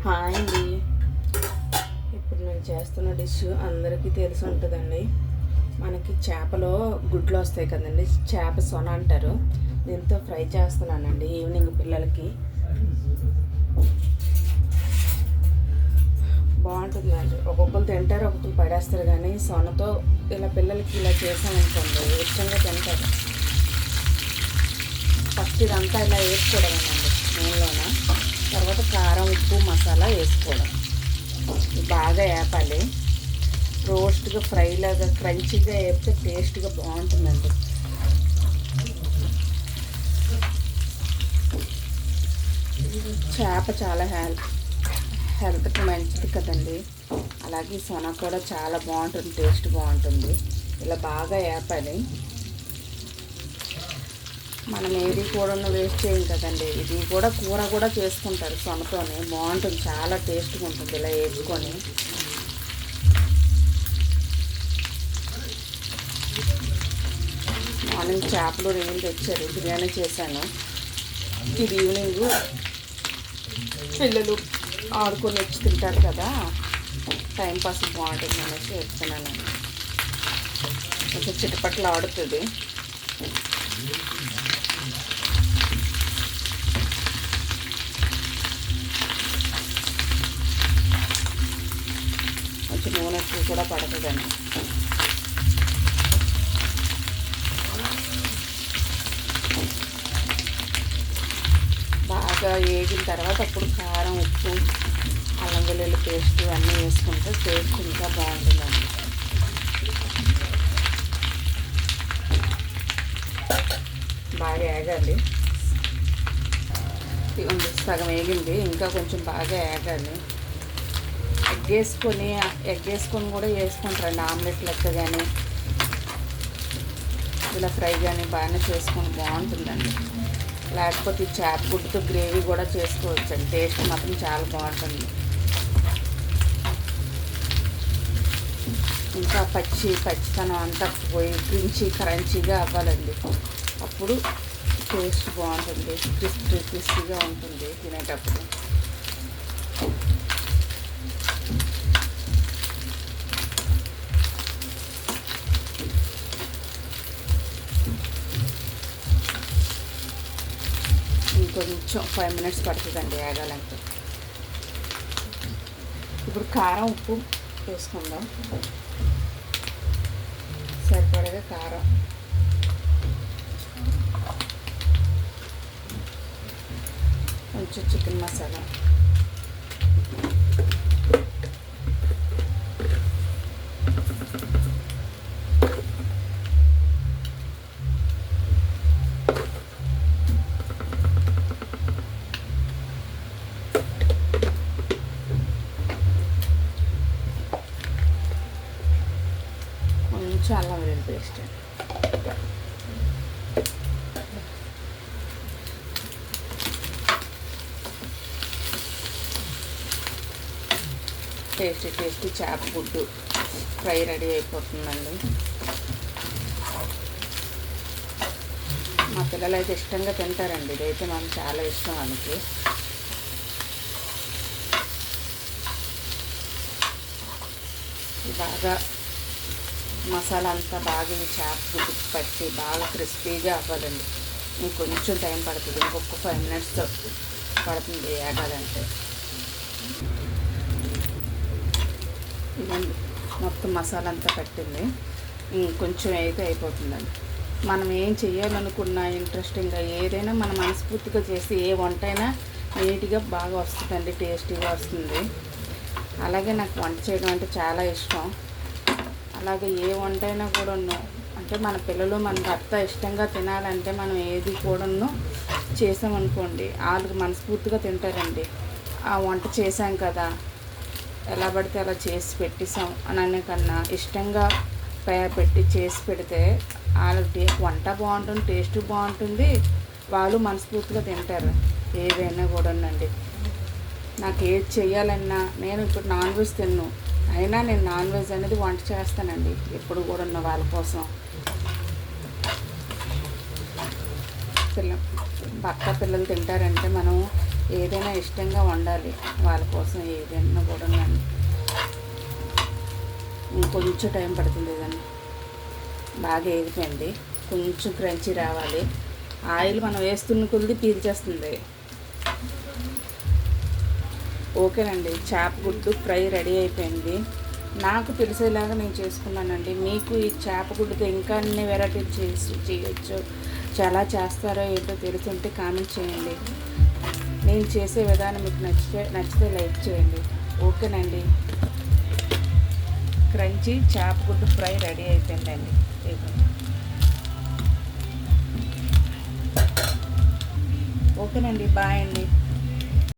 Hi అండి. ఇప్పుడు నేను చేస్తున్న డిష్ అందరికీ తెలిసి ఉంటుందండి. మనకి చేపలో గుడ్లు వస్తాయి కదండి, చేప సొన అంటారు. దీంతో ఫ్రై చేస్తున్నానండి ఈవినింగ్ పిల్లలకి. బాగుంటుందండి. ఒక్కొక్కరు తింటారు, ఒక్కొక్కరు పడేస్తారు. కానీ సొనతో ఇలా పిల్లలకి ఇలా చేసామనుకోండి ఇష్టంగా తింటారు. ఫస్ట్ ఇదంతా ఇలా వేసుకోవడమేనండి నూనెలోన. తర్వాత కారం, ఉప్పు, మసాలా వేసుకోవడం. బాగా వేపాలి. రోస్ట్గా ఫ్రైలాగా క్రంచీగా వేపితే టేస్ట్గా బాగుంటుందండి. చేప చాలా హెల్త్కి మంచిది కదండి. అలాగే సొన కూడా చాలా బాగుంటుంది, టేస్ట్ బాగుంటుంది. ఇలా బాగా వేపాలి. మనం ఏది కూడా వేస్ట్ చేయం కదండి. ఇది కూడా కూర కూడా చేసుకుంటారు సొనతోనే, బాగుంటుంది, చాలా టేస్ట్గా ఉంటుంది ఇలా వేసుకొని. మార్నింగ్ చేపలు రొయ్యలు తెచ్చారు, బిర్యానీ చేశాను. ఇది ఈవినింగ్ పిల్లలు ఆడుకొని వచ్చి తింటారు కదా, టైంపాస్ బాగుంటుంది అనేసి వేస్తున్నాను. కొంచెం చిటపట్లు ఆడుతుంది. కొంచెం నూనె ఎక్కువ కూడా పడుతుందండి. బాగా వేగిన తర్వాత అప్పుడు కారం, ఉప్పు, అల్లం వెల్లుల్లి పేస్ట్ అన్నీ వేసుకుంటే టేస్ట్ ఇంకా బాగుంటుందండి. బాగా వేగాలి. సగం వేగింది, ఇంకా కొంచెం బాగా వేగాలి. ఎగ్ వేసుకొని కూడా వేసుకుంటారండి ఆమ్లెట్ లెక్క. కానీ ఇలా ఫ్రై కానీ బాగానే చేసుకొని బాగుంటుందండి. లేకపోతే చేప గుడ్డుతో గ్రేవీ కూడా చేసుకోవచ్చండి. టేస్ట్ మాత్రం చాలా బాగుంటుంది. ఇంకా పచ్చితనం అంతా పోయి క్రంచీగా అవ్వాలండి. అప్పుడు టేస్ట్ బాగుంటుంది, క్రిస్పీగా ఉంటుంది తినేటప్పుడు. ఇంకొంచెం 5 minutes పడుతుందండి వేగాలంటే. ఇప్పుడు కారం, ఉప్పు వేసుకుందాం. సరిపడగా కారం, కొంచెం చికెన్ మసాలా, కొంచెం అల్లం వెల్లుల్లి పేస్ట్. టేస్టీ చేప గుడ్డు ఫ్రై రెడీ అయిపోతుందండి. మా పిల్లలు అయితే ఇష్టంగా తింటారండి. ఇదైతే మాకు చాలా ఇష్టం మనకి. బాగా మసాలా అంతా బాగా ఈ చేప గుడ్డుకి పట్టి బాగా క్రిస్పీగా అవ్వాలండి. ఇంకొంచెం టైం పడుతుంది, ఇంకొక 5 minutes పడుతుంది వేగాలంటే. ఇదండి మొత్తం మసాలా అంతా పట్టింది. కొంచెం అయితే అయిపోతుందండి. మనం ఏం చేయాలనుకున్నా ఇంట్రెస్టింగ్గా ఏదైనా మనం మనస్ఫూర్తిగా చేసి ఏ వంట అయినా నీట్గా బాగా వస్తుందండి, టేస్టీగా వస్తుంది. అలాగే నాకు వంట చేయడం అంటే చాలా ఇష్టం. అలాగే ఏ వంట అయినా కూడా అంటే మన పిల్లలు మన భర్త ఇష్టంగా తినాలంటే మనం ఏది కూడాను చేసామనుకోండి వాళ్ళకి మనస్ఫూర్తిగా తింటారండి. ఆ వంట చేసాం కదా, ఎలా పడితే అలా చేసి పెట్టేసాం అనే కన్నా ఇష్టంగా పెట్టి చేసి పెడితే వాళ్ళకి వంట బాగుంటుంది, టేస్ట్ బాగుంటుంది, వాళ్ళు మనస్ఫూర్తిగా తింటారు ఏదైనా కూడానండి. నాకు ఏది చేయాలన్నా, నేను ఇప్పుడు నాన్ వెజ్ తిన్ను, అయినా నేను నాన్ వెజ్ అనేది వంట చేస్తానండి ఎప్పుడు కూడా వాళ్ళ కోసం. భర్త పిల్లలు తింటారంటే మనం ఏదైనా ఇష్టంగా వండాలి వాళ్ళ కోసం, ఏదైనా కూడా ఇంకొంచెం టైం పడుతుంది ఇదండి. బాగా వేగిపోయింది, కొంచెం క్రంచీ రావాలి. ఆయిల్ మనం వేస్తున్న కొద్ది పీల్చేస్తుంది. ఓకేనండి, చేప గుడ్డు ఫ్రై రెడీ అయిపోయింది. నాకు తెలిసేలాగా నేను చేసుకున్నానండి. మీకు ఈ చేప గుడ్డుతో ఇంకా అన్ని వెరైటీలు చేయొచ్చు, చాలా చేస్తారో ఏంటో తెలుసుంటే కామెంట్ చేయండి. నేను చేసే విధానం మీకు నచ్చితే లైక్ చేయండి. ఓకేనండి, క్రంచీ చేప గుడ్డు ఫ్రై రెడీ అయిపోయిందండి. ఓకేనండి, బాయ్ అండి.